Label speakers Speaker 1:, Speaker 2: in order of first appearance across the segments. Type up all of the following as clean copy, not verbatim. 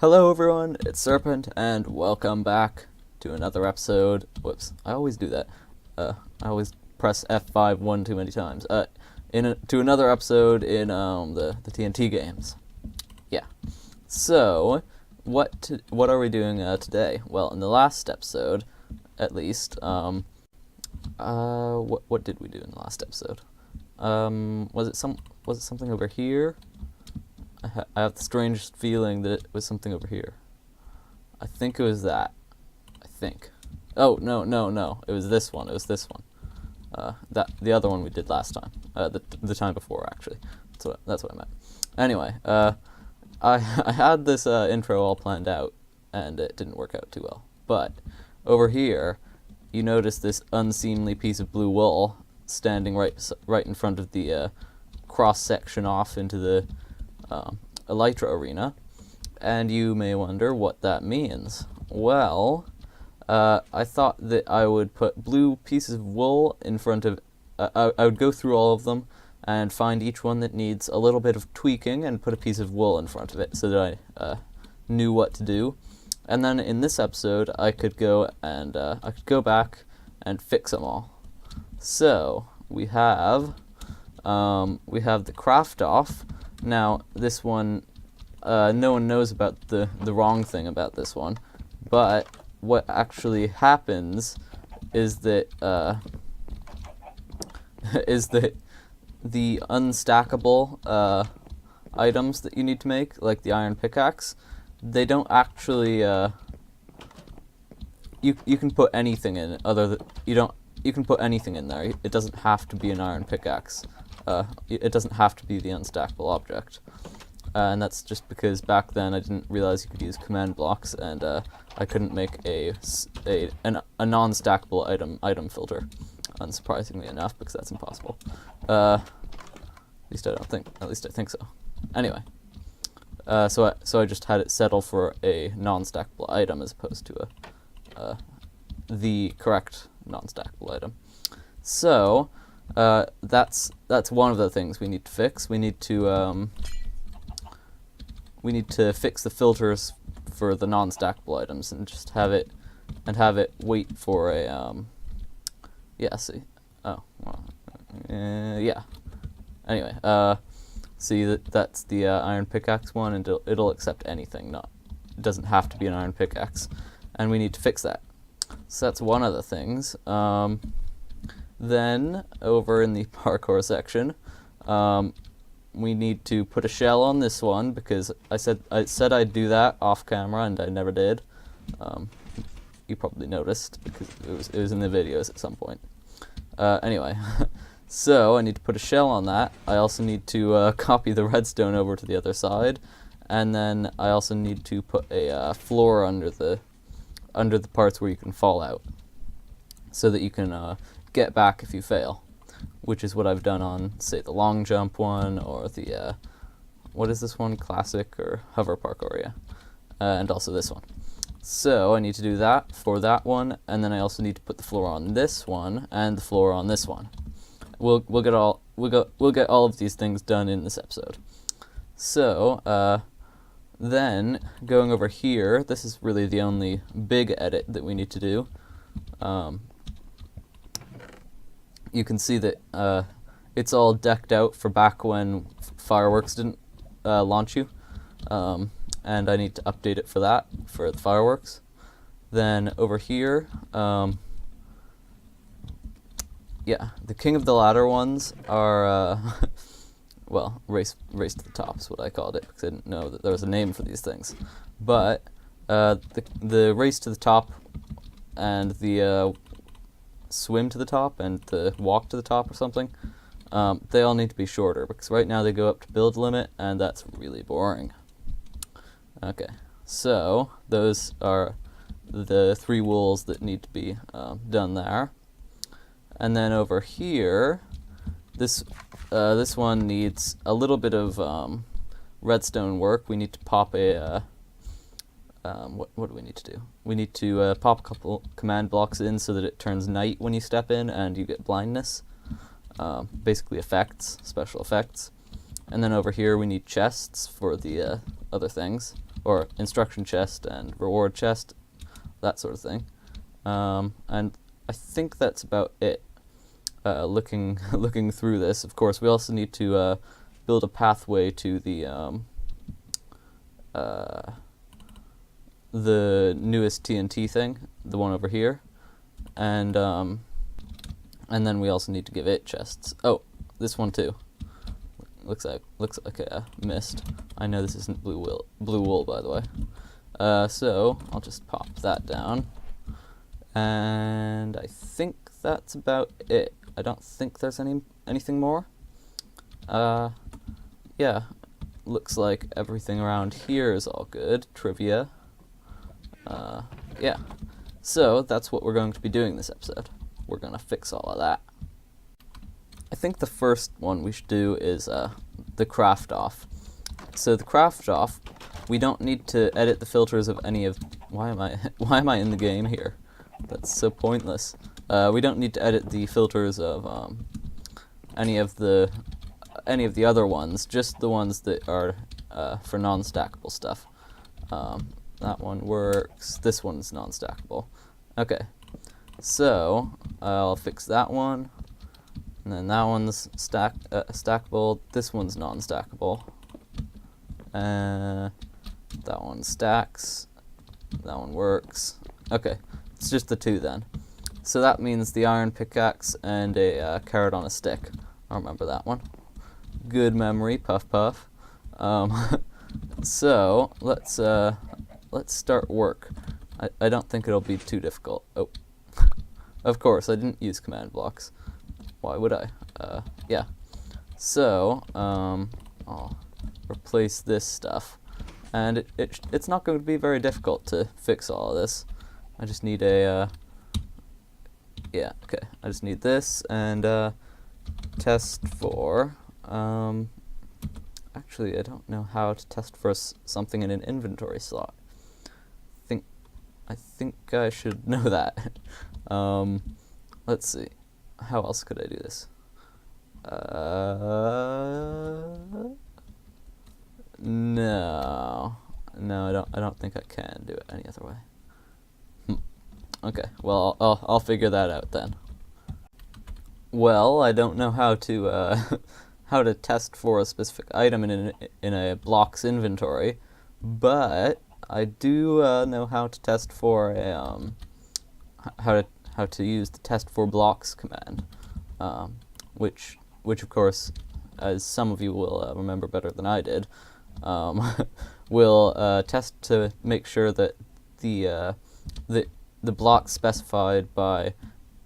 Speaker 1: Hello everyone, it's Serpent, and welcome back to another episode. Whoops, I always do that. I always press F5 one too many times. To another episode in the TNT Games. Yeah. So, what are we doing today? Well, in the last episode, at least, what did we do in the last episode? Was it something over here? I have the strangest feeling that it was something over here. I think it was that. I think. Oh, no. It was this one. The other one we did last time. The time before, actually. That's what I meant. Anyway, I had this intro all planned out, and it didn't work out too well. But over here, you notice this unseemly piece of blue wool standing right in front of the cross section off into the Elytra arena, and you may wonder what that means. Well, I thought that I would put blue pieces of wool in front of, I would go through all of them and find each one that needs a little bit of tweaking and put a piece of wool in front of it so that I knew what to do. And then in this episode, I could go back and fix them all. So we have the craft off. Now, this one, no one knows about the wrong thing about this one, but what actually happens is that the unstackable items that you need to make, like the iron pickaxe, they don't actually you can put anything in you can put anything in there. It doesn't have to be an iron pickaxe. It doesn't have to be the unstackable object. And that's just because back then I didn't realize you could use command blocks, and I couldn't make a non-stackable item filter, unsurprisingly enough, because that's impossible. At least I think so. Anyway, so I just had it settle for a non-stackable item as opposed to the correct non-stackable item. So that's one of the things we need to fix. We need to fix the filters for the non-stackable items and just have it wait for a Anyway, see that's the iron pickaxe one, and it'll accept anything. It doesn't have to be an iron pickaxe, and we need to fix that. So that's one of the things. Then, over in the parkour section, we need to put a shell on this one, because I said I'd do that off camera, and I never did. You probably noticed, because it was in the videos at some point. Anyway, so I need to put a shell on that. I also need to copy the redstone over to the other side, and then I also need to put a floor under the parts where you can fall out, so that you can get back if you fail, which is what I've done on, say, the long jump one, or the, what is this one, classic or hover parkour, yeah, and also this one. So I need to do that for that one, and then I also need to put the floor on this one and the floor on this one. We'll get all of these things done in this episode. So then going over here, this is really the only big edit that we need to do. You can see that it's all decked out for back when fireworks didn't launch you, and I need to update it for that, for the fireworks. Then over here, the King of the Ladder ones are, well, race to the top is what I called it, because I didn't know that there was a name for these things. But the race to the top and the swim to the top and the walk to the top or something, they all need to be shorter, because right now they go up to build limit, and that's really boring. Okay, so those are the 3 wools that need to be done there. And then over here, this one needs a little bit of redstone work. We need to pop a what do we need to do? We need to pop a couple command blocks in so that it turns night when you step in and you get blindness. Basically effects, special effects. And then over here we need chests for the other things, or instruction chest and reward chest, that sort of thing. And I think that's about it. Looking through this, of course, we also need to build a pathway to the newest TNT thing, the one over here, and then we also need to give it chests. Oh, this one too. Looks like a mist. I know this isn't blue wool, by the way. So I'll just pop that down, and I think that's about it. I don't think there's anything more. Yeah, looks like everything around here is all good. Trivia. Yeah. So that's what we're going to be doing this episode. We're gonna fix all of that. I think the first one we should do is the craft off. So the craft off, we don't need to edit the filters of any of. Why am I in the game here? That's so pointless. We don't need to edit the filters of any of the other ones, just the ones that are for non-stackable stuff. That one works. This one's non-stackable. Okay, so I'll fix that one, and then that one's stackable. This one's non-stackable. That one stacks. That one works. Okay, it's just the two then. So that means the iron pickaxe and a carrot on a stick. I remember that one. Good memory, puff puff. So let's start work. I don't think it'll be too difficult. Oh, of course I didn't use command blocks. Why would I? Yeah. So I'll replace this stuff, and it's not going to be very difficult to fix all of this. I just need a yeah, okay. I just need this and test for. Actually, I don't know how to test for something in an inventory slot. I think I should know that. Let's see. How else could I do this? No, I don't think I can do it any other way. Okay, well, I'll figure that out then. Well, I don't know how to how to test for a specific item in a block's inventory, but I do know how to test for a how to use the test for blocks command, which of course, as some of you will remember better than I did, will test to make sure that the block specified by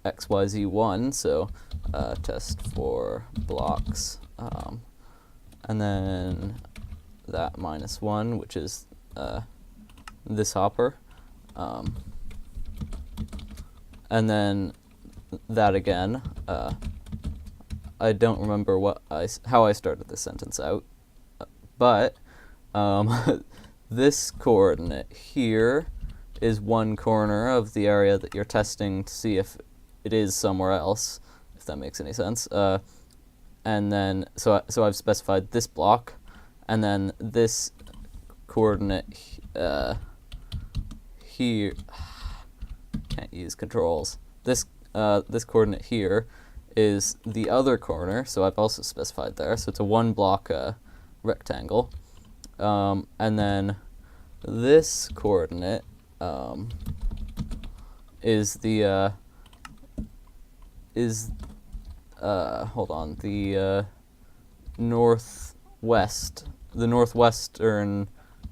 Speaker 1: XYZ1, so test for blocks, and then that -1, which is this hopper, and then that again. I don't remember how I started this sentence out, but this coordinate here is one corner of the area that you're testing to see if it is somewhere else, if that makes any sense. And then so I've specified this block, and then this coordinate here. Can't use controls. This coordinate here is the other corner, so I've also specified there. So it's a one block rectangle, and then this coordinate is the hold on, the northwestern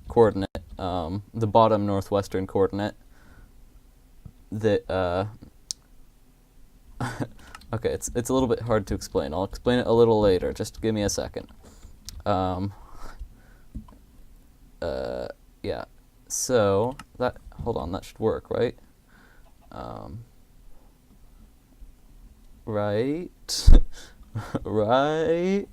Speaker 1: coordinate, the bottom northwestern coordinate that okay, it's a little bit hard to explain. I'll explain it a little later. Just give me a second. Yeah. So that, hold on, that should work, right? Right. Right.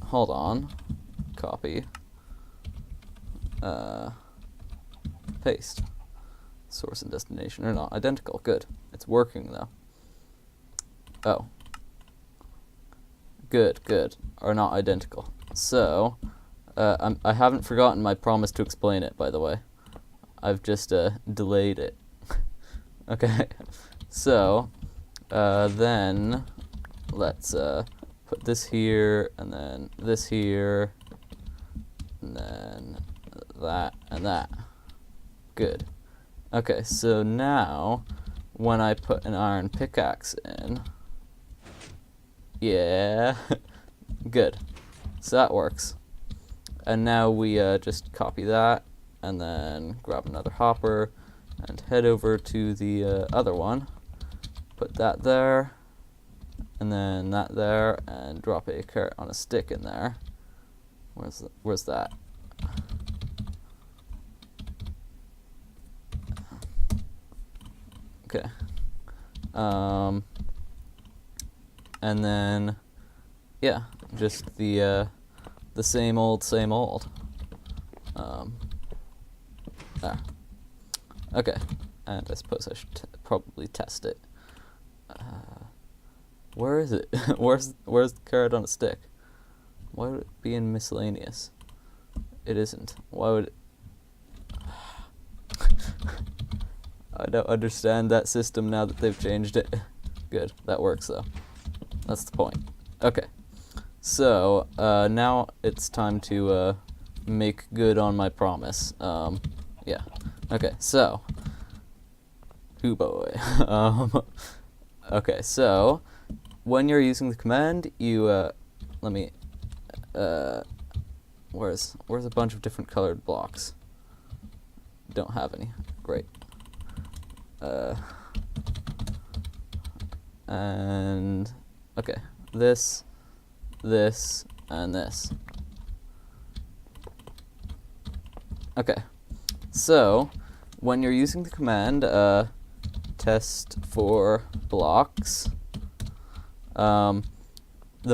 Speaker 1: Hold on. Copy. Paste. Source and destination are not identical. Good. It's working though. Oh. Good, good. Are not identical. So, I haven't forgotten my promise to explain it, by the way. I've just delayed it. Okay, so then let's put this here, and then this here, and then that and that. Good. Okay, so now when I put an iron pickaxe in, yeah, good. So that works. And now we just copy that, and then grab another hopper, and head over to the other one. Put that there, and then that there, and drop a carrot on a stick in there. Where's that? Okay. And then, yeah, just the same old, same old. There. Okay, and I suppose I should probably test it. Where is it? where's the carrot on a stick? Why would it be in miscellaneous? It isn't. Why would it? I don't understand that system now that they've changed it. Good, that works though. That's the point. Okay, so now it's time to make good on my promise. Yeah. Okay, so, hoo boy. Okay, so when you're using the command, you let me. Where's a bunch of different colored blocks? Don't have any. Great. And okay, this, and this. Okay, so when you're using the command test for blocks, the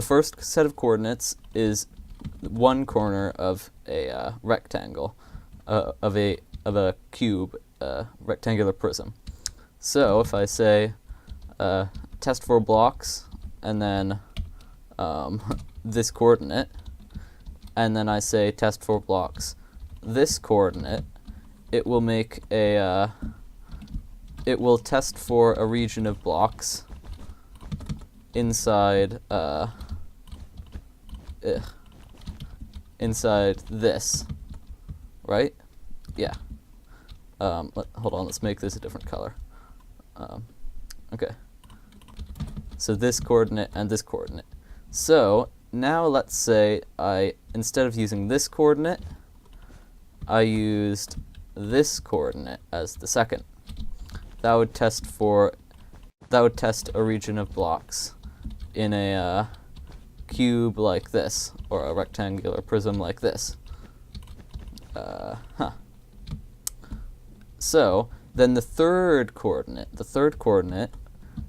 Speaker 1: first set of coordinates is one corner of a rectangle, of a cube, rectangular prism. So if I say test for blocks, and then this coordinate, and then I say test for blocks this coordinate, it will make a it will test for a region of blocks inside inside this, right? Yeah. Hold on, let's make this a different color. Okay. So this coordinate and this coordinate. So now let's say instead of using this coordinate, I used this coordinate as the second. That would test a region of blocks in a cube like this, or a rectangular prism like this. So then the third coordinate,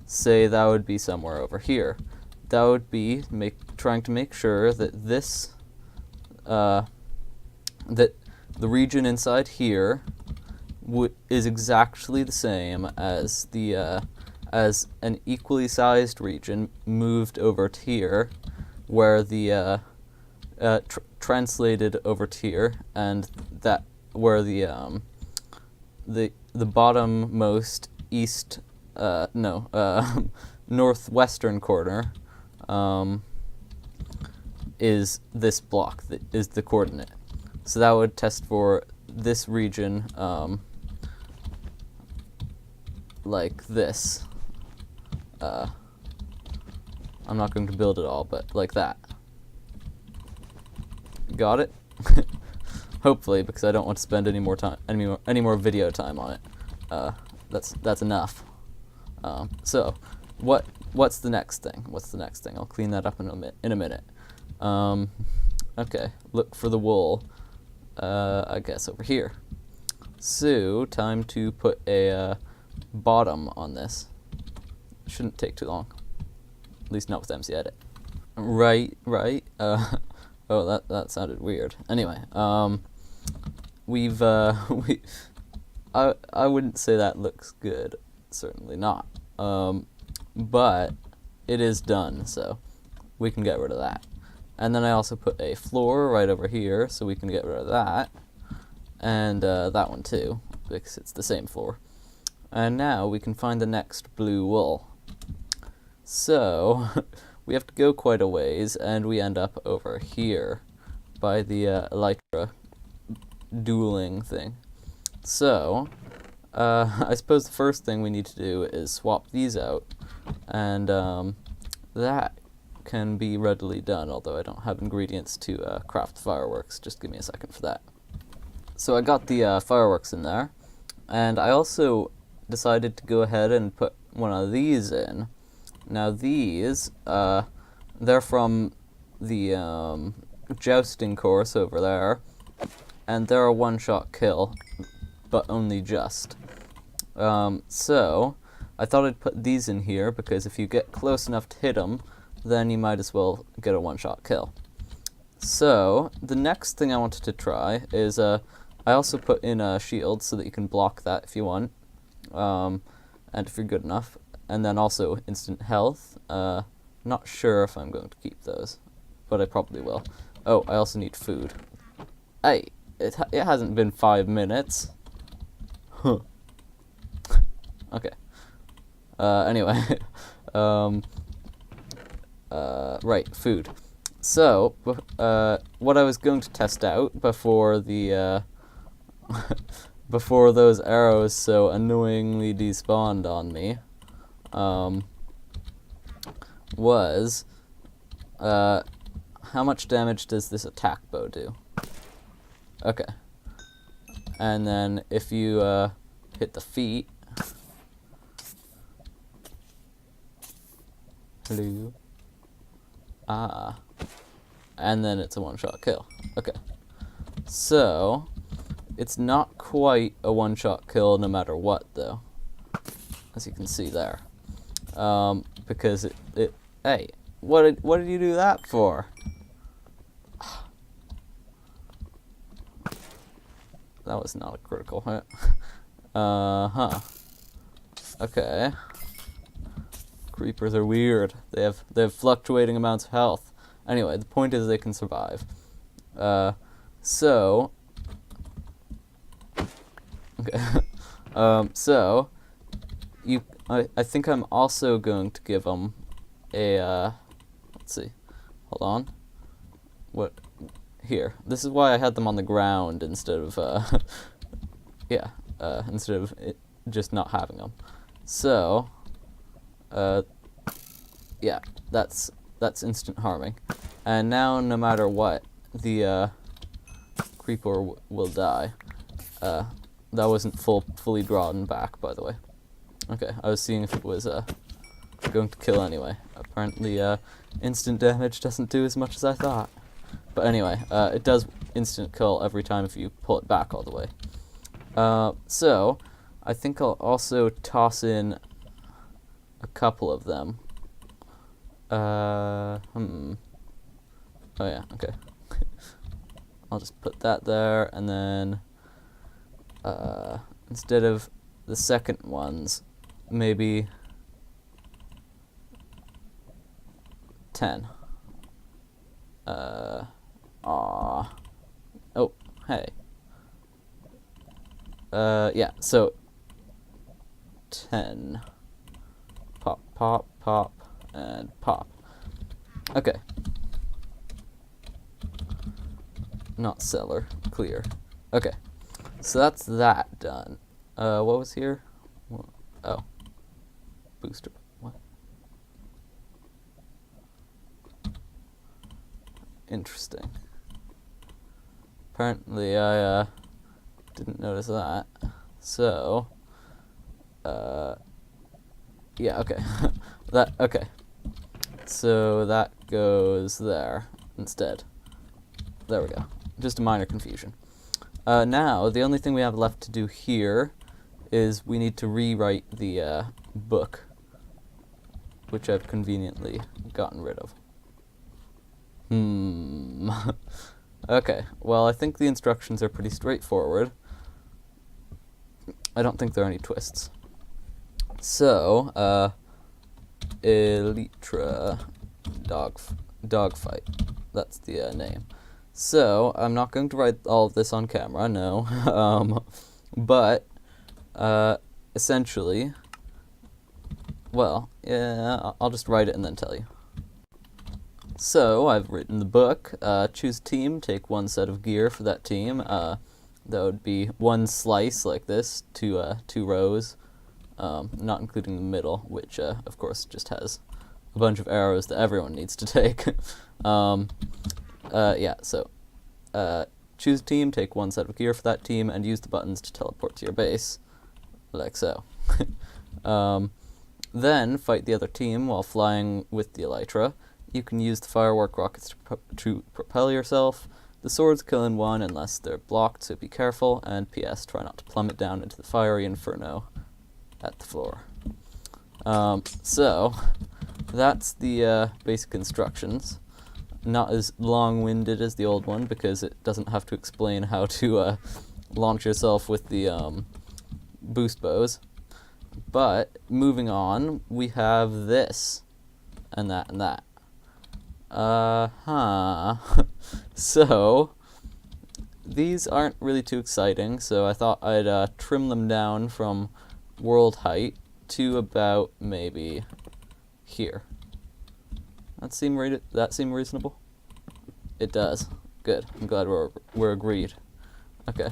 Speaker 1: say that would be somewhere over here. That would be trying to make sure that this, that the region inside here is exactly the same as as an equally sized region moved over to here, where the translated over to here, and that where the bottommost east northwestern corner is this block that is the coordinate. So that would test for this region like this. I'm not going to build it all, but like that. Got it? Hopefully, because I don't want to spend any more video time on it. That's enough. So, what's the next thing? I'll clean that up in a minute. Okay, look for the wool. I guess over here. So, time to put a bottom on this. Shouldn't take too long. At least not with MC Edit. Right. Oh, that sounded weird. Anyway, I wouldn't say that looks good. Certainly not. But it is done. So we can get rid of that. And then I also put a floor right over here, so we can get rid of that. And that one too, because it's the same floor. And now we can find the next blue wool. So, we have to go quite a ways, and we end up over here by the elytra dueling thing. So, I suppose the first thing we need to do is swap these out, and that can be readily done, although I don't have ingredients to craft fireworks. Just give me a second for that. So I got the fireworks in there, and I also decided to go ahead and put one of these in. Now these, they're from the jousting course over there, and they're a one-shot kill, but only just. So I thought I'd put these in here, because if you get close enough to hit them, then you might as well get a one-shot kill. So the next thing I wanted to try is I also put in a shield so that you can block that if you want, and if you're good enough. And then also instant health. Not sure if I'm going to keep those, but I probably will. Oh, I also need food. Hey, it hasn't been 5 minutes. Huh. Okay. Anyway, right, food. So, what I was going to test out before the before those arrows so annoyingly despawned on me, was how much damage does this attack bow do? Okay. And then if you hit the feet. Hello. Ah. And then it's a one-shot kill. Okay. So, it's not quite a one-shot kill no matter what, though. As you can see there. Because it hey, what did you do that for? That was not a critical hit. Okay. Creepers are weird. They have fluctuating amounts of health. Anyway, the point is they can survive. So okay. So I think I'm also going to give them a let's see. Hold on. What here? This is why I had them on the ground instead of yeah, instead of just not having them. So yeah, that's instant harming. And now no matter what, the creeper will die. That wasn't fully drawn back, by the way. Okay, I was seeing if it was going to kill anyway. Apparently instant damage doesn't do as much as I thought. But anyway, it does instant kill every time if you pull it back all the way. So, I think I'll also toss in a couple of them. Oh yeah, okay. I'll just put that there, and then instead of the second ones, maybe 10. Oh, hey. Yeah, so 10. Pop, pop, pop, and pop. Okay. Not cellar, clear. Okay. So that's that done. What was here? Oh. Booster. What? Interesting. Apparently I didn't notice that. So yeah, okay. Okay. So that goes there instead. There we go. Just a minor confusion. Now, the only thing we have left to do here is we need to rewrite the book, which I've conveniently gotten rid of. Okay, well, I think the instructions are pretty straightforward. I don't think there are any twists. So, elytra Dogfight. That's the name. So I'm not going to write all of this on camera, no. But essentially, well, yeah, I'll just write it and then tell you. So I've written the book. Choose a team, take one set of gear for that team. That would be one slice like this, two rows, not including the middle, which of course just has a bunch of arrows that everyone needs to take. Yeah, so choose a team, take one set of gear for that team, and use the buttons to teleport to your base, like so. Then fight the other team while flying with the elytra. You can use the firework rockets to propel yourself. The swords kill in one unless they're blocked, so be careful, and P.S. try not to plummet down into the fiery inferno at the floor. So that's the basic instructions. Not as long-winded as the old one, because it doesn't have to explain how to launch yourself with the boost bows. But moving on, we have this, and that, and that. So these aren't really too exciting, so I thought I'd trim them down from world height to about maybe here. That seem reasonable? It does. Good. I'm glad we're agreed. Okay.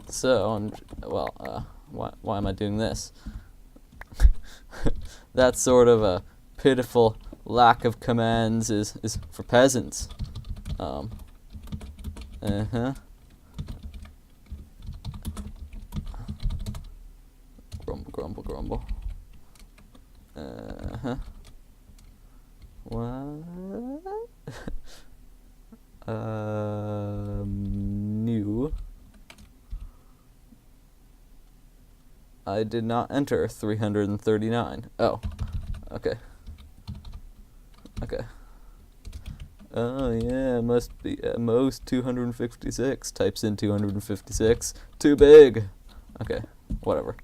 Speaker 1: So, well, why am I doing this? That sort of a pitiful lack of commands is for peasants. Grumble, grumble, grumble. What? New. I did not enter 339. Oh, okay. Okay. Oh yeah, must be at most 256. Types in 256. Too big. Okay, whatever.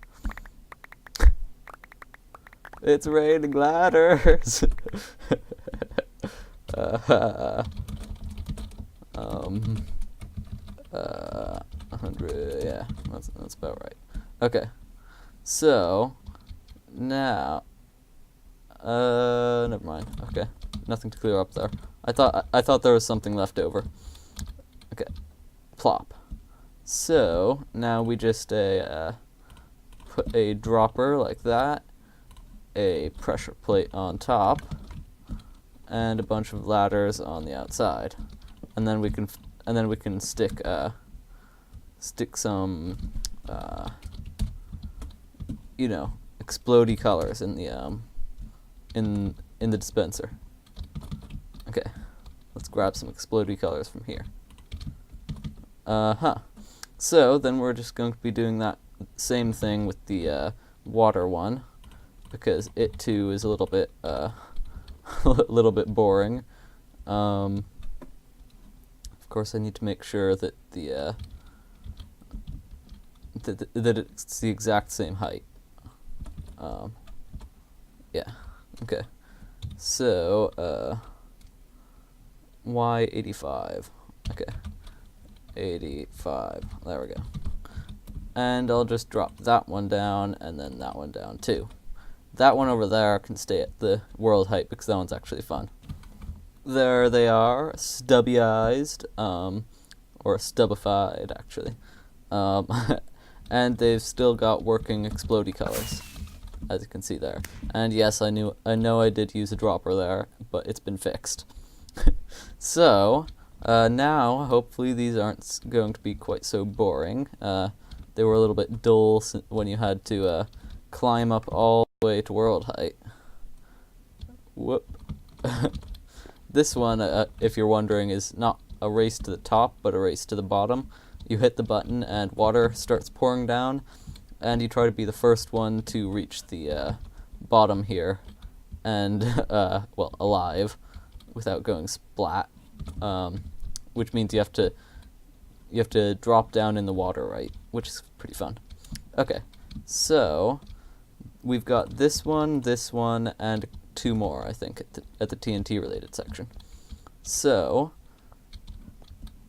Speaker 1: It's raining ladders. 100. Yeah, that's about right. Okay. So now, never mind. Okay, nothing to clear up there. I thought there was something left over. Okay, plop. So now we just put a dropper like that, a pressure plate on top, and a bunch of ladders on the outside, and then we can stick some explodey colors in the in the dispenser. Okay, let's grab some explodey colors from here. So then we're just going to be doing that same thing with the water one, because it too is a little bit boring. Of course, I need to make sure that the that it's the exact same height. Yeah. Okay. So Y85. Okay. 85. There we go. And I'll just drop that one down, and then that one down too. That one over there can stay at the world height because that one's actually fun. There they are, stubby-ized, or stubbified actually. And they've still got working explodey colors, as you can see there. And yes, I know I did use a dropper there, but it's been fixed. So now hopefully these aren't going to be quite so boring. They were a little bit dull when you had to climb up all the way to world height. Whoop. This one, if you're wondering, is not a race to the top, but a race to the bottom. You hit the button and water starts pouring down, and you try to be the first one to reach the bottom here, and, well, alive, without going splat, which means you have to drop down in the water, right, which is pretty fun. Okay, so we've got this one, and 2 more, I think, at the TNT related section. So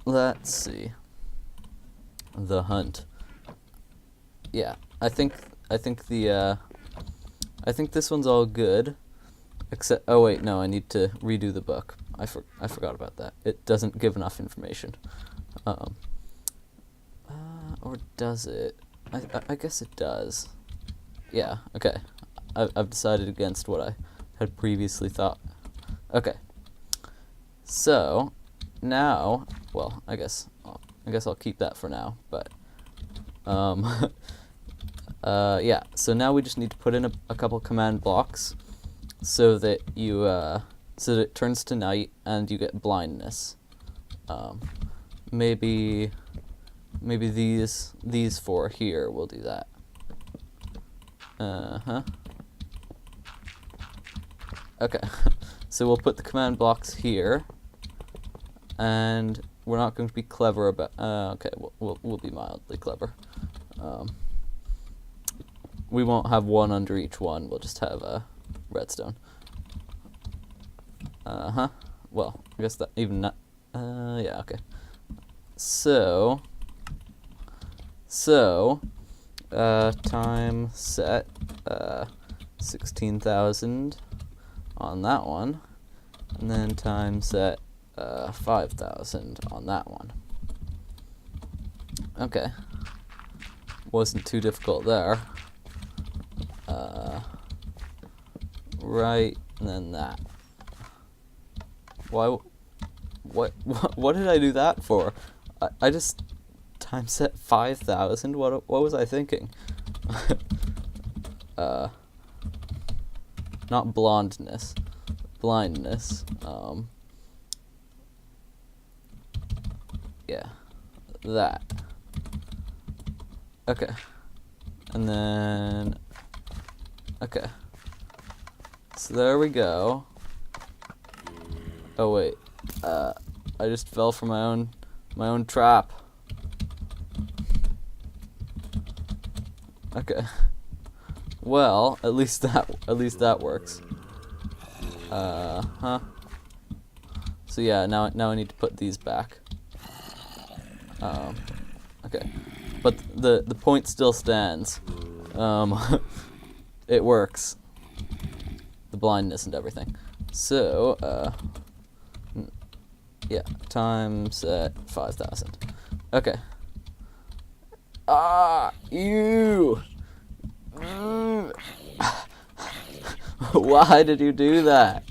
Speaker 1: let's see. The hunt. Yeah, I think this one's all good. Except, oh wait, no, I need to redo the book. I forgot about that. It doesn't give enough information. Or does it? I guess it does. Yeah, okay. I've decided against what I had previously thought. Okay. So, now, well, I guess I'll keep that for now, but, yeah, so now we just need to put in a couple command blocks so that you, so that it turns to night and you get blindness. Maybe these 4 here will do that. Okay, so we'll put the command blocks here, and we're not going to be clever about. Okay, we'll be mildly clever. We won't have 1 under each one. We'll just have a redstone. Well, I guess that even not. Yeah. Okay. So time set 16,000 on that one, and then time set 5,000 on that one. Okay, wasn't too difficult there. Right, and then that. Why? What did I do that for? I just time set 5,000. What was I thinking? Not blondness, blindness. Yeah, that. Okay, and then okay. So there we go. Oh wait, I just fell for my own trap. Okay. Well, at least that works. So yeah, now I need to put these back. Okay. But the point still stands. It works. The blindness and everything. So, yeah, times 5,000. Okay. Ah, you. Why did you do that?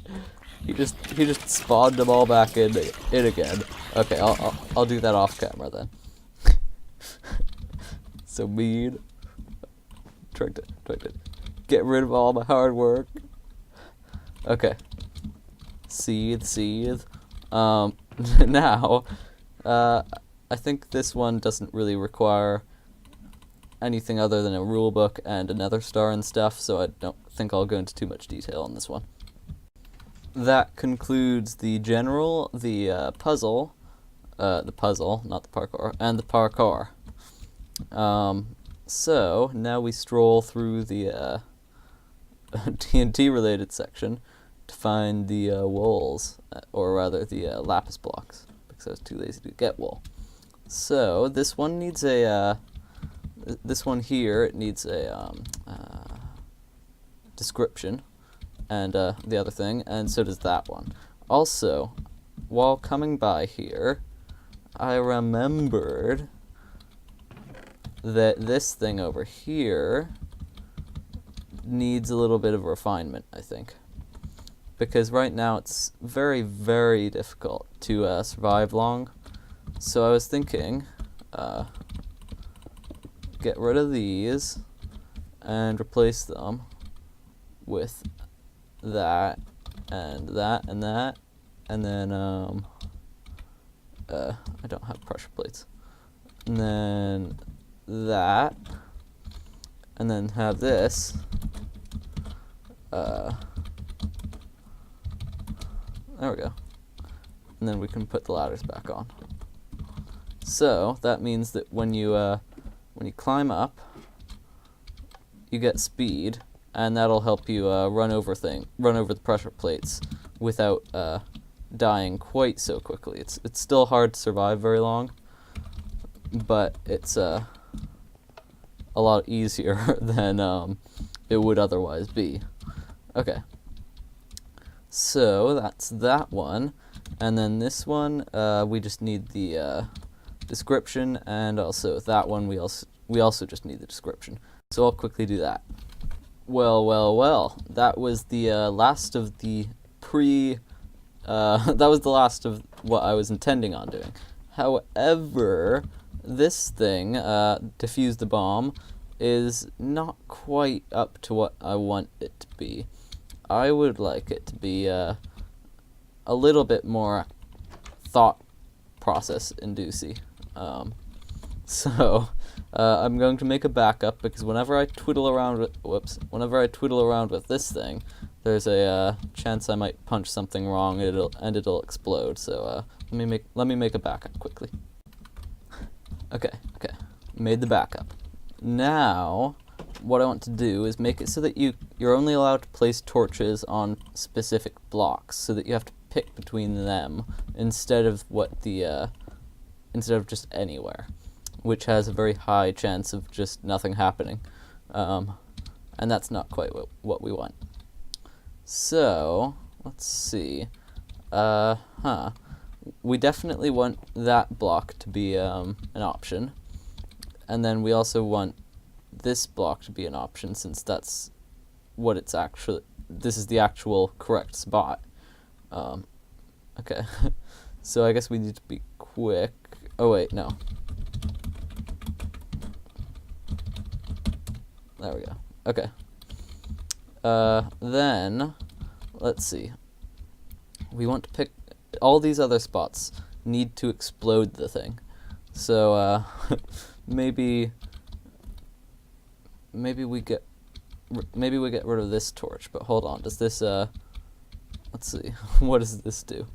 Speaker 1: He just spawned them all back in again. Okay, I'll do that off camera then. So mean. Trying to get rid of all my hard work. Okay. Seethe. Now, I think this one doesn't really require anything other than a rule book and a nether star and stuff, so I don't think I'll go into too much detail on this one. That concludes the general, the puzzle, not the parkour, and the parkour. So, now we stroll through the TNT related section to find the walls, or rather the lapis blocks, because I was too lazy to get wool. So, this one needs a, this one here, it needs a description, and the other thing, and so does that one. Also, while coming by here, I remembered that this thing over here needs a little bit of refinement, I think. Because right now it's very, very difficult to survive long. So I was thinking, get rid of these and replace them with that and that and that, and then I don't have pressure plates, and then that, and then have this there we go, and then we can put the ladders back on. So that means that when you climb up, you get speed, and that'll help you run over the pressure plates without dying quite so quickly. It's still hard to survive very long, but it's a lot easier than it would otherwise be. Okay, so that's that one, and then this one we just need the description, and also that one we also just need the description. So I'll quickly do that. Well, that was the last of the that was the last of what I was intending on doing. However, this thing, defuse the bomb, is not quite up to what I want it to be. I would like it to be a little bit more thought process inducey. So I'm going to make a backup, because whenever I twiddle around with this thing, there's a chance I might punch something wrong and it'll explode. So let me make a backup quickly. Okay, made the backup. Now what I want to do is make it so that you're only allowed to place torches on specific blocks, so that you have to pick between them instead of just anywhere, which has a very high chance of just nothing happening, and that's not quite what we want. So let's see. We definitely want that block to be an option, and then we also want this block to be an option, since that's what it's actually. This is the actual correct spot. Okay, so I guess we need to be quick. Oh wait, no. There we go. Okay. Then let's see. We want to pick all these other spots need to explode the thing. So maybe we get rid of this torch. But hold on, does this let's see. What does this do?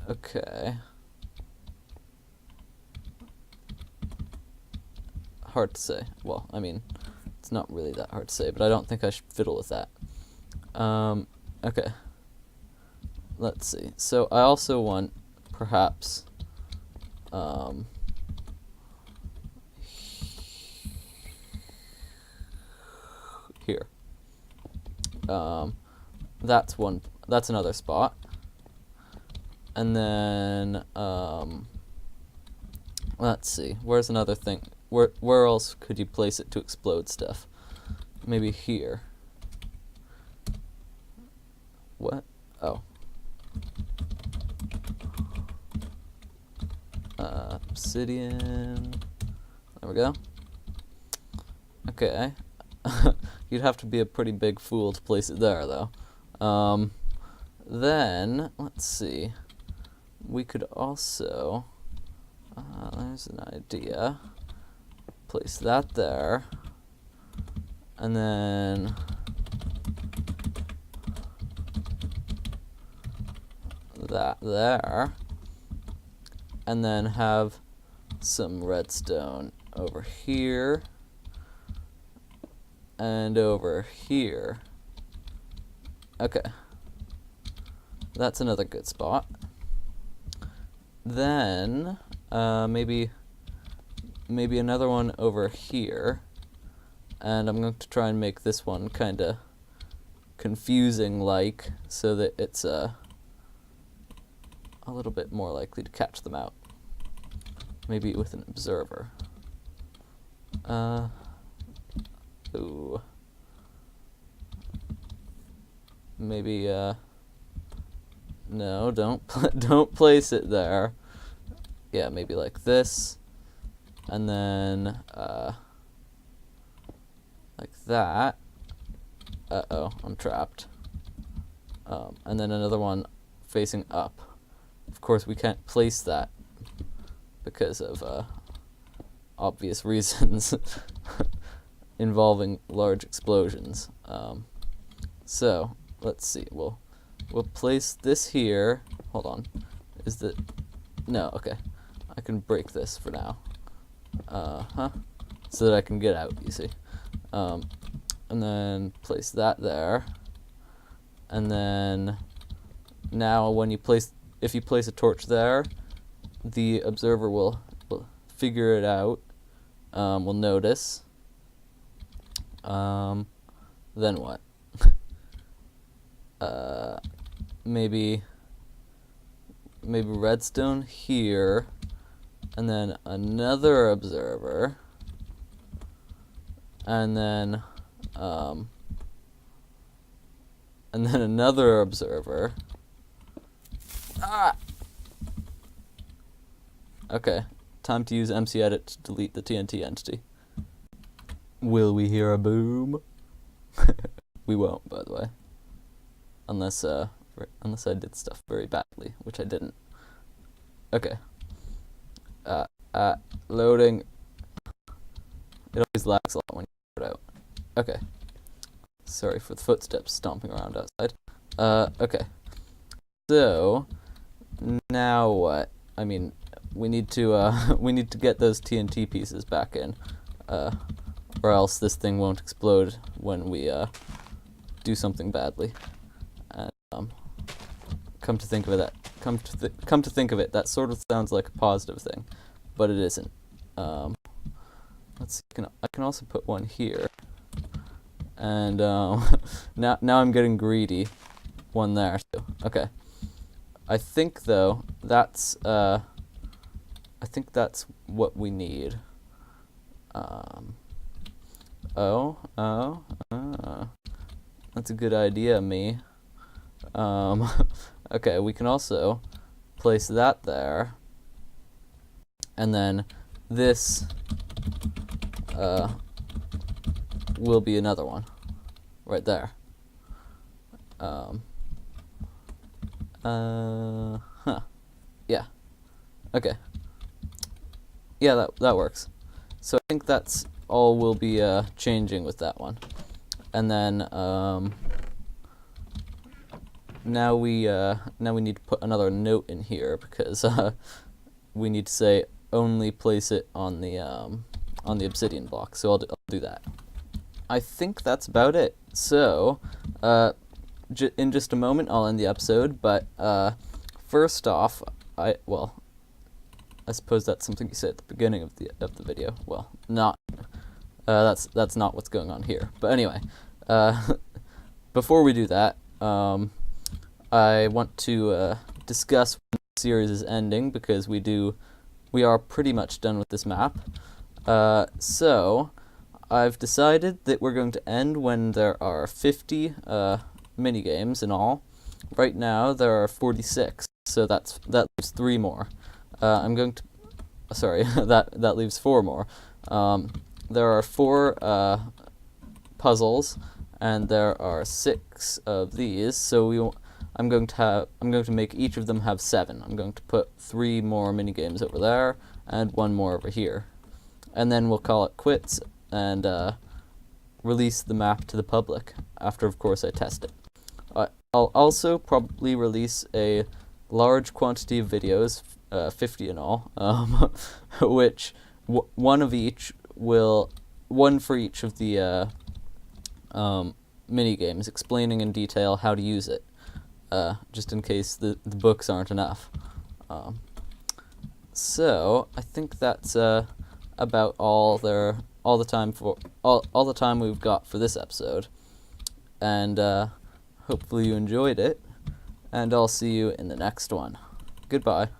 Speaker 1: Okay. Hard to say. Well, I mean, it's not really that hard to say, but I don't think I should fiddle with that. Okay. Let's see. So I also want, perhaps, here. That's another spot. And then, let's see. Where's another thing? Where else could you place it to explode stuff? Maybe here. What? Oh. Obsidian. There we go. Okay. You'd have to be a pretty big fool to place it there, though. Then, let's see. We could also... there's an idea. Place that there. And then... that there. And then have some redstone over here. And over here. Okay. That's another good spot. Then, maybe another one over here. And I'm going to try and make this one kind of confusing-like, so that it's a little bit more likely to catch them out. Maybe with an observer. Ooh. Maybe, no, don't place it there. Yeah, maybe like this. And then, like that. Uh-oh, I'm trapped. And then another one facing up. Of course, we can't place that because of obvious reasons involving large explosions. So let's see. We'll place this here. Hold on. Is that no? Okay. I can break this for now. So that I can get out. You see. and then place that there, and then now when you place, if you place a torch there, the observer will figure it out, will notice. Then what? Maybe redstone here, and then another observer, and then another observer. Okay, time to use MC-Edit to delete the TNT entity. Will we hear a boom? We won't, by the way. Unless I did stuff very badly, which I didn't. Okay. Loading. It always lags a lot when you put it out. Okay. Sorry for the footsteps stomping around outside. Okay. So now what? I mean, we need to get those TNT pieces back in, or else this thing won't explode when we do something badly. And come to think of it, that sort of sounds like a positive thing, but it isn't. Let's see. I can also put one here, and now I'm getting greedy. One there too. Okay. I think though that's what we need. That's a good idea, me. Okay, we can also place that there, and then this will be another one right there. Yeah. Okay. Yeah, that works. So I think that's all we'll be changing with that one. And then now we need to put another note in here, because we need to say only place it on the obsidian block. So I'll do that. I think that's about it. So in just a moment I'll end the episode, but first off, I suppose that's something you said at the beginning of the video. Well, not that's not what's going on here. But anyway, before we do that, I want to discuss when the series is ending, because we are pretty much done with this map. So I've decided that we're going to end when there are 50 minigames in all. Right now there are 46, so that leaves 3 more. That leaves 4 more. There are 4 puzzles, and there are 6 of these. So I'm going to make each of them have 7. I'm going to put 3 more minigames over there and 1 more over here, and then we'll call it quits and release the map to the public after, of course, I test it. I'll also probably release a large quantity of videos, 50 in all, which one for each of the mini-games, explaining in detail how to use it, just in case the books aren't enough. So I think that's about all the time we've got for this episode, and hopefully you enjoyed it, and I'll see you in the next one. Goodbye.